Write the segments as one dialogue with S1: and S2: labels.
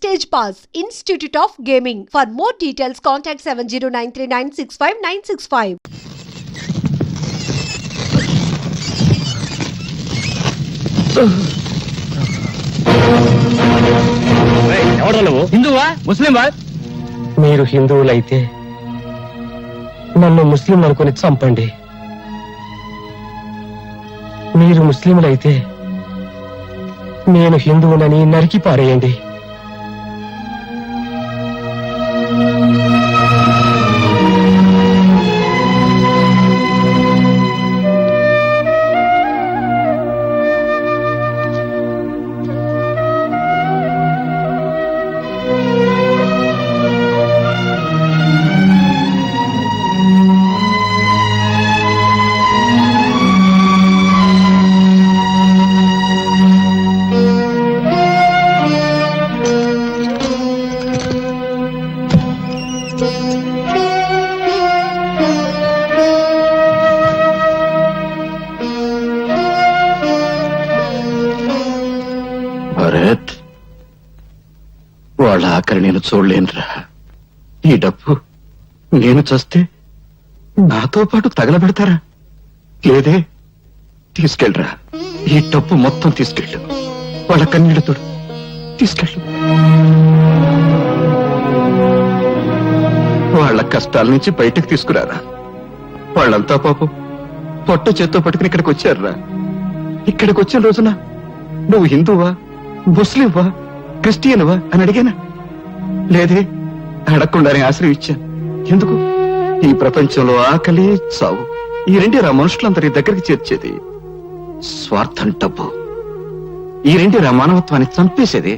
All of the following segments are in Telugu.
S1: Stage Pass, Institute of Gaming. For more details, contact 7093965965.
S2: హిందువా ముస్లింవా?
S3: మీరు హిందువులైతే నన్ను ముస్లిం అనుకుని చంపండి. మీరు ముస్లింలైతే నేను హిందువునని నరికి పారేయండి.
S4: భరత్, వాళ్ళ ఆఖరి నేను చూడలేనురా. ఈ డబ్బు నేను చస్తే నాతో పాటు తగలబెడతారా? లేదే, తీసుకెళ్ళరా. ఈ డబ్బు మొత్తం తీసుకెళ్ళు. వాళ్ళ కన్నీళ్లతో తీసుకెళ్ళు. వాళ్ళ కష్టాల నుంచి బయటకు తీసుకురారా. వాళ్ళంతా పాపం పొట్ట చేత్తో పట్టుకుని ఇక్కడికి వచ్చారురా. ఇక్కడికి వచ్చిన రోజున నువ్వు హిందువా, ముస్లింవా, క్రిస్టియన్వా అని అడిగానా? లేదే, అడగకుండానే ఆశ్రయించాను. ఎందుకు? ఈ ప్రపంచంలో ఆకలి, చావు ఈ రెండేరా మనుషులందరి దగ్గరికి చేర్చేది. స్వార్థం, డబ్బు ఈ రెండేరా మానవత్వాన్ని చంపేసేది.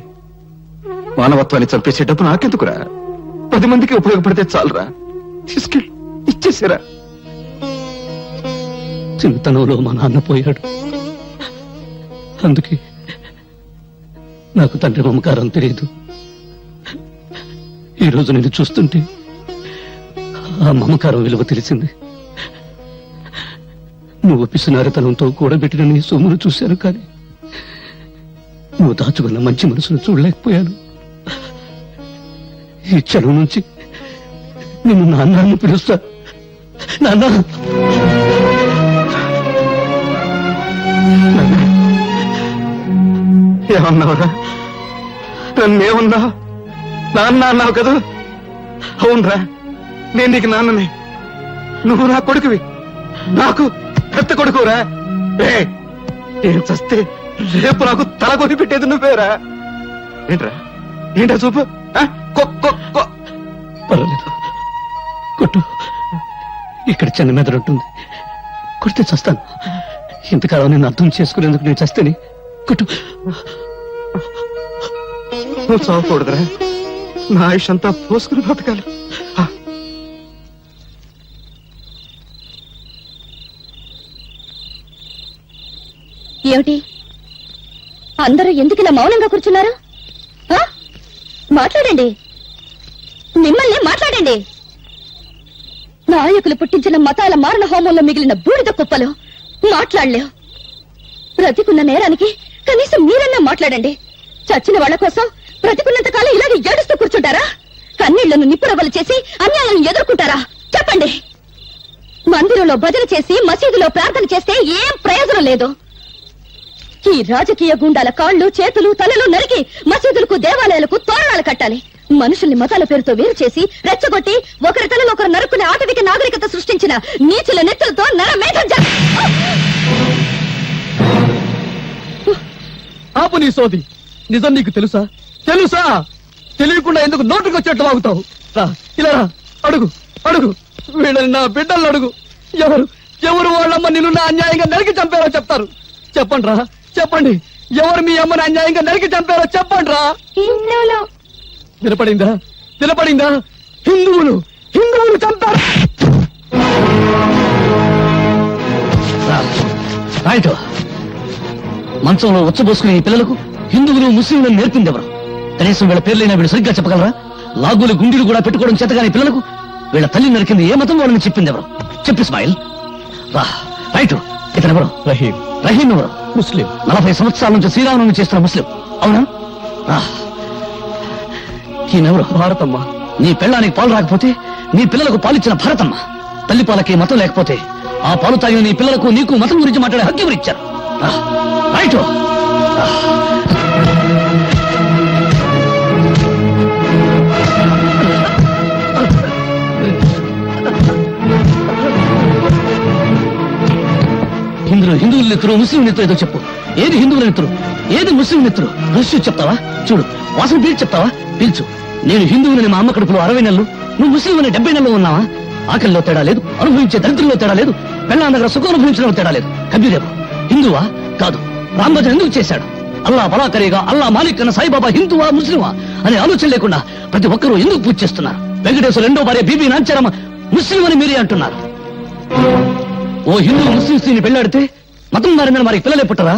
S4: మానవత్వాన్ని చంపేసే డబ్బు నాకెందుకురా? 10 మందికి ఉపయోగపడితే చాలరా. తీసుకెళ్ళి ఇచ్చేసారా.
S3: చిన్నతనంలో మా నాన్న పోయాడు. అందుకే నాకు తండ్రి మమకారం తెలియదు. ఈ రోజు నేను చూస్తుంటే ఆ మమకారం విలువ తెలిసింది. నువ్వు పిసినారితనంతో కూడబెట్టిన నీ సొమ్మును చూశాను, కానీ నువ్వు దాచుకున్న మంచి మనసును చూడలేకపోయాను. ఈ క్షణం నుంచి నిన్ను నాన్నని పిలుస్తా. నాన్న,
S4: ఏమన్నావురా? నన్నేమన్నా? నాన్న అన్నావు కదా? అవునరా, నేను నీకు నాన్ననే. నువ్వు నా కొడుకువి, నాకు పెద్ద కొడుకురా. నేను చస్తే రేపు నాకు తల కొని పెట్టేది నువ్వేరా. ఏంట్రా, ఏంటా చూపు?
S3: పర్వాలేదు, కొట్టు. ఇక్కడ చిన్న మెదడు ఉంటుంది, కొడితే చస్తాను. ఇంతకాలం నేను అర్థం చేసుకునేందుకు నేను చస్తేనే. కొట్టు.
S4: నువ్వు చావకూడదురా. నా ఆయుష్ అంతా పోసుకుని బ్రతకాలి.
S5: ఏమిటి అందరూ ఎందుకు ఇలా మౌనంగా కూర్చున్నారు? మాట్లాడండి, మిమ్మల్ని మాట్లాడండి. నాయకులు పుట్టించిన మతాల మారణ హోమంలో మిగిలిన బూడిద కుప్పలు మాట్లాడలేవు. బ్రతికున్న నేరానికి కనీసం మీరన్నా మాట్లాడండి. చచ్చిన వాళ్ల కోసం బ్రతికున్నంత కాలం ఇలాగే ఏడుస్తూ కూర్చుంటారా? కన్నీళ్లను నిప్పురవ్వలు చేసి అన్యాయాలను ఎదుర్కొంటారా? చెప్పండి. మందిరంలో భజన చేసి మసీదులో ప్రార్థన చేస్తే ఏం ప్రయోజనం లేదు. ఈ రాజకీయ గుండాల కాళ్లు, చేతులు, తలలు నరికి మసీదులకు, దేవాలయాలకు తోరణాలు కట్టాలి. మనుషుల్ని మతాల పేరుతో వేరు చేసి రెచ్చగొట్టి ఒకరి తలలో ఒకరు నరుకునే ఆటవిక నాగరికత సృష్టించిన నీచుల నెత్తులతో నరమేధం.
S3: ఆపు నీ సోది. నిజం నీకు తెలుసా? తెలుసా? తెలియకుండా ఎందుకు నోటుకు వచ్చేట్టు వాగుతావు? ఇలా అడుగు, అడుగు. వీళ్ళని నా బిడ్డలను అడుగు. ఎవరు వాళ్ళమ్మ నిన్ను నా అన్యాయంగా నరికి చంపారో చెప్తారు. చెప్పండి రా, చెప్పండి. ఎవరు మీ అమ్మని అన్యాయంగా నరికి చంపారో చెప్పండి రా. వినపడిందా? వినపడిందా? హిందువులు చంపారు. మంచంలో వచ్చబోసుకునే ఈ పిల్లలకు హిందువులు, ముస్లింలు నేర్పింది ఎవరు? కనీసం వీళ్ళ పేర్లైనా వీళ్ళు సరిగ్గా చెప్పగలరా? లాగులు, గుండీలు కూడా పెట్టుకోవడం చేతగాని పిల్లలకు వీళ్ళ తల్లి నరికింది ఏ మతం వాళ్ళని చెప్పింది ఎవరు? చెప్పు ఇస్మాయిల్. రైట్. ఇతనెవరు? రహీం. రహీం ఎవరు? ముస్లిం. 40 సంవత్సరాల నుంచి శ్రీరామనవమి చేస్తున్న ముస్లిం. అవునా? ఈయనెవరు? భారతమ్మ. నీ పెళ్ళానికి పాలు రాకపోతే నీ పిల్లలకు పాలిచ్చిన భారతమ్మ. తల్లి పాలకి మతం లేకపోతే ఆ పాలు తాగిన నీ పిల్లలకు నీకు మతం గురించి మాట్లాడే హక్కు ఎవరు ఇచ్చారు? రైట్. ఇందులో హిందువుల నెత్తురు, ముస్లిం నెత్తురు ఏదో చెప్పు. ఏది హిందువుల నెత్తురు, ఏది ముస్లిం నెత్తురు? రహస్యం చెప్తావా? చూడు, వాసన పీల్చి చెప్తావా? పీల్చు. నేను హిందువులని మా అమ్మ కడుపులో 60 నెలలు, నువ్వు ముస్లిం అని 70 నెలలు ఉన్నావా? ఆకలిలో తేడా లేదు, అనుభవించే దరిద్రంలో తేడా లేదు, పెళ్ళాం దగ్గర సుఖం అనుభవించడంలో తేడా లేదు. కబీరేమో హిందువా? కాదు. రాంభజన్ ఎందుకు చేశాడు? అల్లా బలాకరిగా అల్లా మాలిక్ అన్న సాయిబాబా హిందువా ముస్లిమా అనే ఆలోచన లేకుండా ప్రతి ఒక్కరూ ఎందుకు పూజ చేస్తున్నారు? వెంకటేశ్వర రెండో భార్య బీబీ నాంచారమ్మ ముస్లిం అని మీరే అంటున్నారు. ఓ హిందూ ముస్లిం స్త్రీని పెళ్లాడితే మతం మారిన వారికి పిల్లలే పుట్టరా?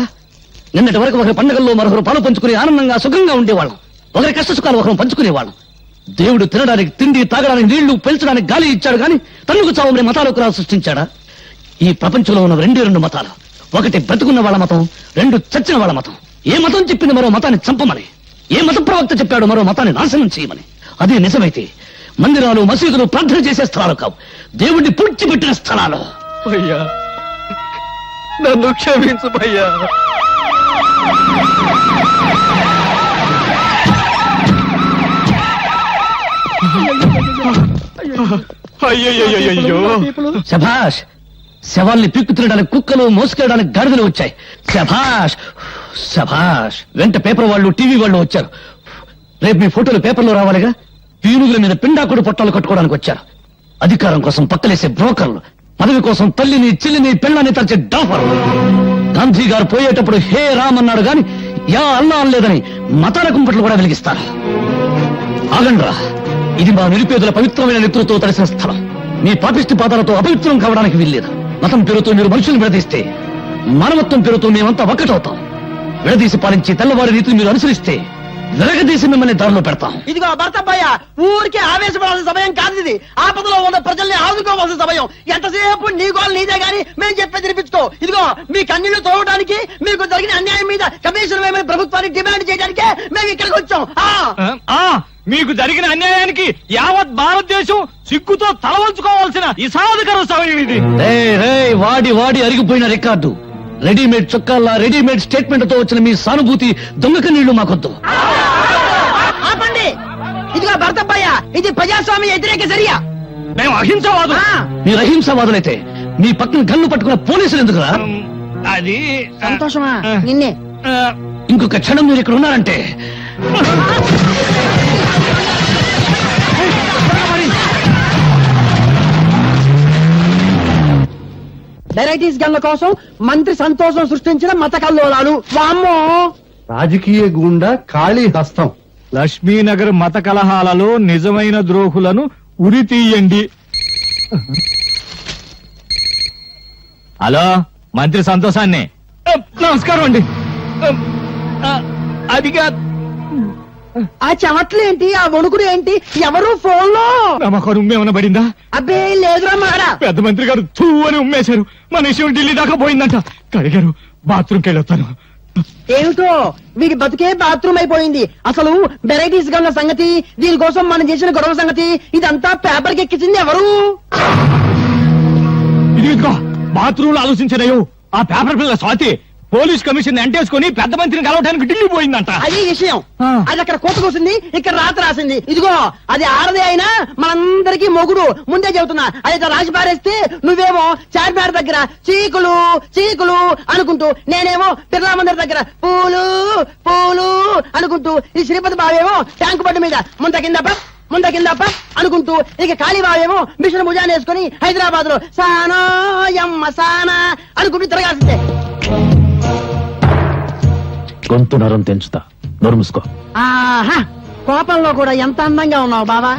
S3: నిన్నటి వరకు ఒకరి పండుగల్లో మరొకరు పాలు పంచుకుని ఆనందంగా సుఖంగా ఉండేవాళ్ళం. ఒకరి కష్ట సుఖాలు ఒకరు పంచుకునేవాళ్ళం. దేవుడు తినడానికి తిండి, తాగడానికి నీళ్లు, పెంచడానికి గాలి ఇచ్చాడు గాని తన్నుకు చావమని మతాలు ఒకరు సృష్టించాడా? ఈ ప్రపంచంలో ఉన్న రెండు మతాలు. ఒకటి బ్రతుకున్న వాళ్ళ మతం, రెండు చచ్చిన వాళ్ళ మతం. ఏ మతం చెప్పింది మరో మతాన్ని చంపమని? ఏ మత ప్రవక్త చెప్పాడు మరో మతాన్ని నాశనం చేయమని? అదే నిజమైతే మందిరాలు, మసీదులు ప్రార్థన చేసే స్థలాలు కావు, దేవుణ్ణి పూడ్చిపెట్టిన స్థలాలు.
S4: భయ్యా, నన్ను క్షమించు భయ్యా. అయ్యో,
S3: శభాష్. శవాల్ని పీక్కు తినడానికి కుక్కలు, మోసుకెళ్ళడానికి గాడిదలు వచ్చాయి. శభాష్ శభాష్. వెంట పేపర్ వాళ్ళు, టీవీ వాళ్ళు వచ్చారు. రేపు మీ ఫోటోలు పేపర్లో రావాలిగా. పీనుగుల మీద పిండాకుడు పొట్టాలు కట్టుకోవడానికి వచ్చారు. అధికారం కోసం పక్కలేసే బ్రోకర్లు, పదవి కోసం తల్లిని, చెల్లిని, పెళ్ళాన్ని తలచే డాఫర్లు. గాంధీ గారు పోయేటప్పుడు హే రామ్ అన్నాడు గాని యా అల్లా అనలేదని మతాల కుంపట్లు కూడా వెలిగిస్తారు. ఆగండ్రా, ఇది మా నిరుపేదల పవిత్రమైన నెత్తులతో తడిసిన స్థలం. మీ పాపిష్టి పాదాలతో అపవిత్రం కావడానికి వీల్లేదు. మతం పేరుతో మీరు మనుషులు విడదీస్తే మానవత్వం పేరుతో మేమంతా ఒక్కటవుతాం. విడదీసి పాలించి తెల్లవారి రీతిని మీరు అనుసరిస్తే వెలగదీసి మిమ్మల్ని దారిలో పెడతాం.
S2: ఇదిగో భర్తప్పయ్య, ఊరికే ఆవేశపడాల్సిన సమయం కాదు ఇది. ఆపదలో ఉన్న ప్రజల్ని ఆదుకోవాల్సిన సమయం. ఎంతసేపు నీ గోలు నీదే గాని మేము చెప్పే తినిపించుకో. ఇదిగో మీ కన్నీళ్లు తోవడానికి, మీకు జరిగిన అన్యాయం మీద కమిషన్ వేయమని ప్రభుత్వానికి డిమాండ్ చేయడానికే మేము ఇక్కడికి వచ్చాం.
S6: మీకు జరిగిన అన్యాయానికి యావత్ భారతదేశం సిగ్గుతో తలవంచుకోవాల్సిన ఇసాధకర సమయం ఇది.
S3: వాడి వాడి అరిగిపోయిన రికార్డు, రెడీమేడ్ చొక్కాల్లా రెడీమేడ్ స్టేట్మెంట్ తో వచ్చిన మీ సానుభూతి దొంగక నీళ్లు మాకొద్దు.
S2: ఆపండి. ఇదిగో భర్తప్పయ్య, ఇది ప్రజాస్వామ్య వ్యతిరేక చర్య.
S6: మేము అహింసవాదు.
S3: మీరు అహింసవాదులైతే మీ పక్కన గన్ను పట్టుకున్న పోలీసులు ఎందుకురా?
S6: అది
S2: సంతోషమా నిన్నే.
S3: ఇంకొక క్షణం మీరు ఇక్కడ ఉన్నారంటే
S2: వెరైటీస్ గన్ల కోసం మంత్రి సంతోషం సృష్టించిన మత కల్లోలాలు. వామ్మో,
S7: రాజకీయ గూండా ఖాళీ హస్తం.
S6: లక్ష్మీనగర్ మత కలహాలలో నిజమైన ద్రోహులను ఉరి తీయండి. హలో, మంత్రి సంతోషాన్ని.
S3: నమస్కారం అండి.
S6: అదిగా
S2: ఆ చెమట్లేంటి, ఆ వణుకుడు ఏంటి? ఎవరు ఫోన్ లో?
S6: నమ్మకం ఉమ్మేమన్నా పడిందా?
S2: అబ్బే లేదురా మాడా.
S6: పెద్ద మంత్రి గారు తూ అని ఉమ్మేశారు. మన విషయం ఢిల్లీ దాకా పోయిందంట. కడిగారు, బాత్రూమ్కి వెళ్ళొస్తాను.
S2: ఏమిటో వీడి బతుకే బాత్రూమ్ అయిపోయింది. అసలు వెరైటీస్ గన్ల సంగతి, దీనికోసం మనం చేసిన గొడవ సంగతి, ఇదంతా పేపర్కి ఎక్కించింది ఎవరు?
S6: ఇదిగో బాత్రూమ్ లో ఆలోచించారయ్యో. ఆ పేపర్ పిల్ల స్వాతి పోలీస్ కమిషన్ అంటేసుకుని పెద్ద మంత్రిని కలవడానికి ఢిల్లీ పోయిందంట.
S2: అది విషయం. అది అక్కడ కోర్టు కూసింది, ఇక్కడ రాత రాసింది. ఇదిగో అది ఆడదే అయినా మనందరికీ మొగుడు. ముందే చెబుతున్నా. అది రాసి పారేస్తే నువ్వేమో చార్మినార్ దగ్గర చీకులు చీకులు అనుకుంటూ, నేనేమో బిర్లా మందిర్ దగ్గర పూలు పూలు అనుకుంటూ, ఈ శ్రీపతి బావేమో ట్యాంకు బండి మీద ముంద కిందప్ప అనుకుంటూ, ఇక కాళీబావేమో మిషన్ భుజాన్ని వేసుకుని హైదరాబాద్ లో సానా యమ్మ సానా అనుకుంటూ తిరగాల్సిందే.
S3: గొంతు నరం తెంచుతా, నోరు మూసుకో.
S2: ఆహా, కోపంలో కూడా ఎంత అందంగా ఉన్నావు బావా.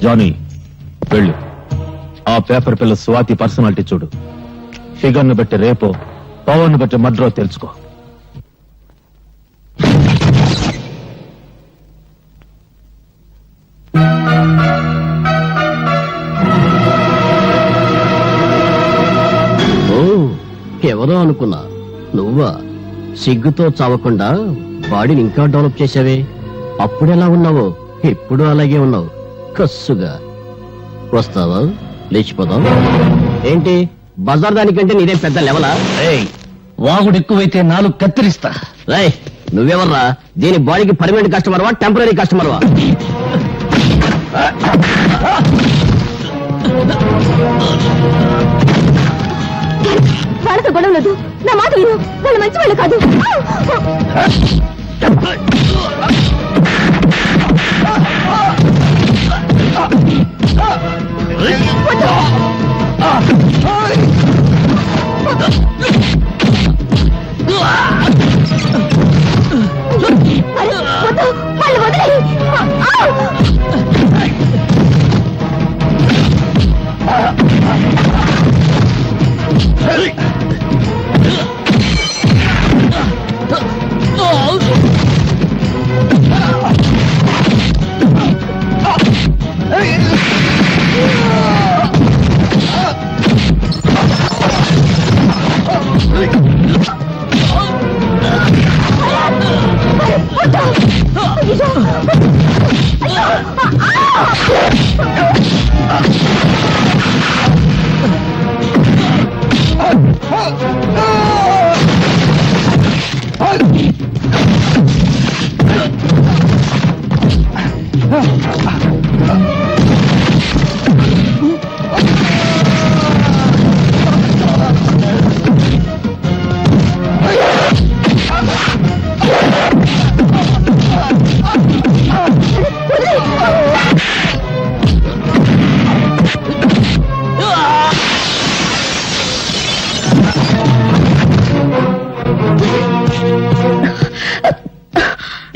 S8: జానీ, వెళ్ళు. ఆ పేపర్ పిల్ల స్వాతి పర్సనాలిటీ చూడు. ఫిగర్ ను బట్టి రేపో, పవర్ ను బట్టి మడ్రో తెలుసుకో.
S9: ఎవరో అనుకున్నా, నువ్వా? సిగ్గుతో చావకుండా బాడీని ఇంకా డెవలప్ చేసావే. అప్పుడెలా ఉన్నావు ఇప్పుడు అలాగే ఉన్నావు కస్సుగా. వస్తావా? లేచిపోదాం. ఏంటి బజార్ దానికంటే నీదే పెద్ద లెవలా?
S3: వాగుడు ఎక్కువైతే నాలుగు కత్తిరిస్తా.
S9: రేయ్ నువ్వెవర్రా? దీని బాడీకి పర్మనెంట్ కస్టమర్వా టెంపరీ కస్టమర్వా?
S5: వాళ్ళతో గొడవ లేదు. నా మాట విను, వాళ్ళు మంచి వాళ్ళు కాదు. అరే, వద్దు, వాళ్ళు వదిలేయ్.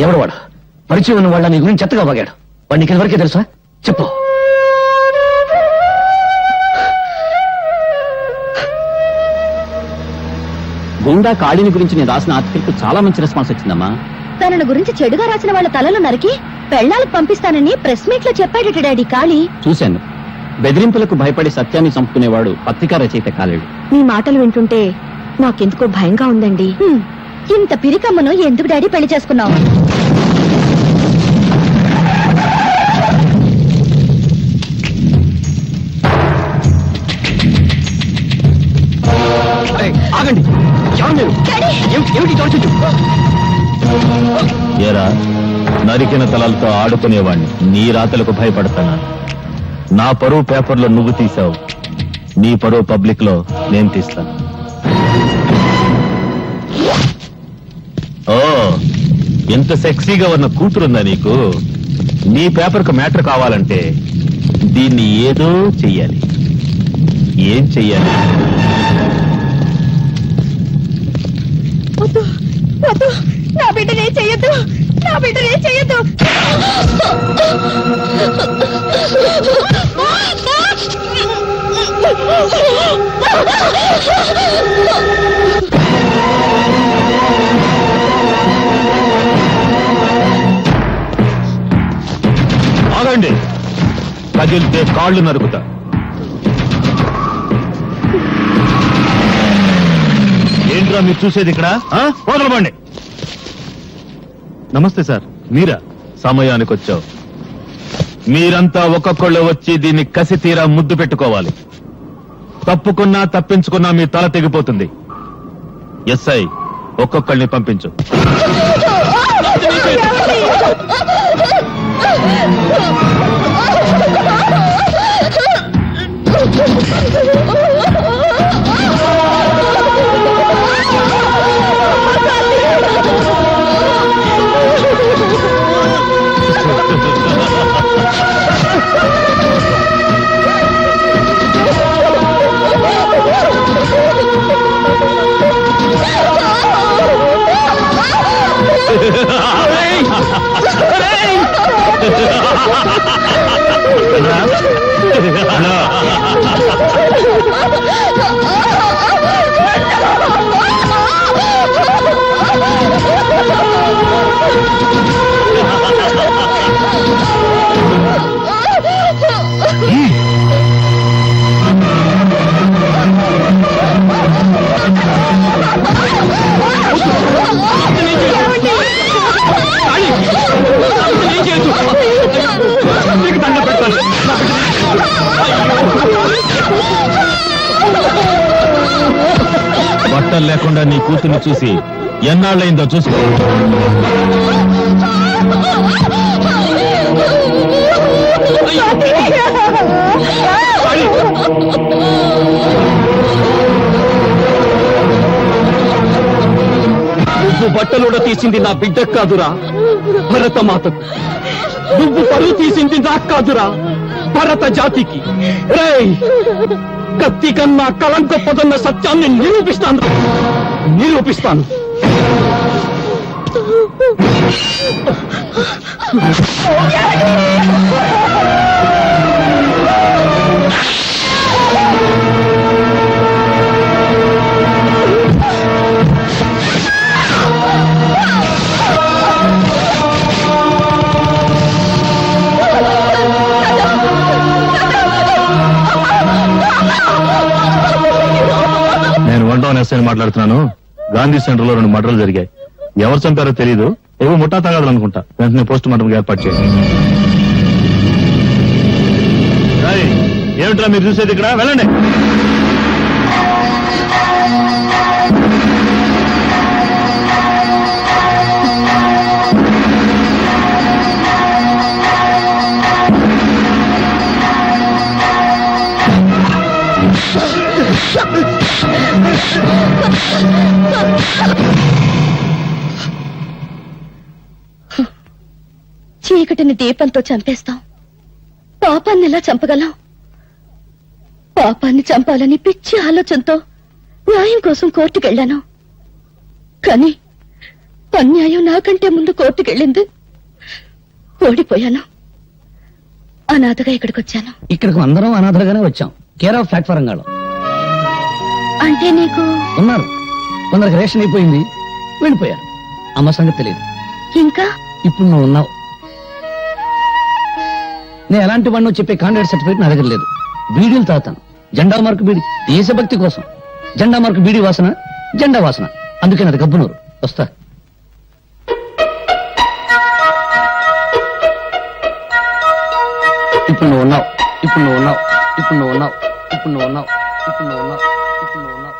S3: ఎవడు వాడు? పరిచయం ఉన్న వాళ్ళ నీ గురించి చెత్తగా వాగాడు. వాడికి ఎవరికే తెలుసా? చెప్పు.
S9: గుండా కాళీని గురించి నేను రాసిన ఆర్టికల్ కు చాలా మంచి రెస్పాన్స్ వచ్చిందమ్మా.
S5: తనను గురించి చెడుగా రాసిన వాళ్ళ తలలు నరికి పెళ్ళాలకు పంపిస్తానని ప్రెస్ మీట్ లో చెప్పాడట డాడీ కాళీ.
S9: చూశాను. బెదిరింపులకు భయపడి సత్యాన్ని చంపుకునేవాడు పత్రికా రచయిత కాలేడు.
S5: మీ మాటలు వింటుంటే నాకెందుకో భయంగా ఉందండి. ఇంత పిరికమ్మను ఎందుకు డాడీ పెళ్లి చేసుకున్నావు?
S3: ఆగండి.
S8: ఏరా నరికిన తలలతో ఆడుకునేవాణ్ణి నీ రాతలకు భయపడతానా? నా పరువు పేపర్లో నువ్వు తీసావు, నీ పరువు పబ్లిక్ లో నేను తీస్తాను. ఓ ఎంత సెక్సీగా ఉన్న కూతురుందా నీకు? నీ పేపర్కు మ్యాటర్ కావాలంటే దీన్ని ఏదో చెయ్యాలి. ఏం చెయ్యాలి?
S5: నా బిడ్డనే చెయ్యొద్దు, నా బిడ్డనే చెయ్యొద్దు.
S8: ఆగండి. కదిలితే కాళ్ళు నరుకుతా. ఏంట్రా మీరు చూసేది ఇక్కడ? వదలబండి. నమస్తే సార్, మీరా? సమయానికి వచ్చావు. మీరంతా ఒక్కొక్కళ్ళు వచ్చి దీన్ని కసి తీరా ముద్దు పెట్టుకోవాలి. తప్పుకున్నా తప్పించుకున్నా మీ తల తెగిపోతుంది. ఎస్ఐ ఒక్కొక్కళ్ళని పంపించు.
S5: ఏమండి?
S8: బట్టలు లేకుండా నీ కూతుర్ని చూసి ఎన్నాళ్ళైందో చూసుకో.
S3: నువ్వు బట్టలుడ తీసింది నా బిడ్డ కాదురా భరత మాతకు. నువ్వు పరువు తీసింది నాకు కాదురా భరత జాతికి. రేయ్, కత్తి కన్నా కలం గొప్పదన్న సత్యాన్ని నిరూపిస్తాను.
S8: నేను వన్ ఎస్ఐ మాట్లాడుతున్నాను. గాంధీ సెంటర్ లో 2 మర్డర్లు జరిగాయి. ఎవరు చంపారో తెలియదు. ఏవో ముఠా తగాదులు అనుకుంటా. వెంటనే పోస్ట్ మార్టం ఏర్పాటు చేయండి. ఏమిట్రా మీరు చూసేది? ఇక్కడ వెళ్ళండి.
S5: చీకటిని దీపంతో చంపేస్తాం, పాపాన్ని ఎలా చంపగలం? పాపాన్ని చంపాలని పిచ్చి ఆలోచనతో న్యాయం కోసం కోర్టుకెళ్లాను. కానీ అన్యాయం నాకంటే ముందు కోర్టుకెళ్ళింది. ఓడిపోయాను. అనాథగా ఇక్కడికొచ్చాను.
S2: ఇక్కడికి అందరం అనాథలుగానే వచ్చాం. కేర్ ఆఫ్ ప్లాట్ఫారం గాడు
S5: అంటే నీకు
S2: ఉన్నారు. కొందరికి రేషన్ అయిపోయింది, వెళ్ళిపోయారు. అమ్మ సంగతి తెలియదు.
S5: ఇంకా
S2: ఇప్పుడు నువ్వు ఉన్నావు. నేను ఎలాంటి వాడినో చెప్పే కాంట్రాక్ట్ సర్టిఫికేట్ నా దగ్గర లేదు. బీడీలు తాగుతాను. జెండా మార్కు బీడి, దేశభక్తి కోసం. జెండా మార్కు బీడీ వాసన, జెండా వాసన. అందుకే నాది గబ్బునూరు. వస్తా. ఇప్పుడు నువ్వు ఉన్నావు. ఇప్పుడు నువ్వు ఉన్నావు. ఇప్పుడు నువ్వు ఉన్నావు. ఇప్పుడు నువ్వు ఉన్నావు. ఇప్పుడు నువ్వు ఉన్నావు. ఇప్పుడు నువ్వు ఉన్నావు.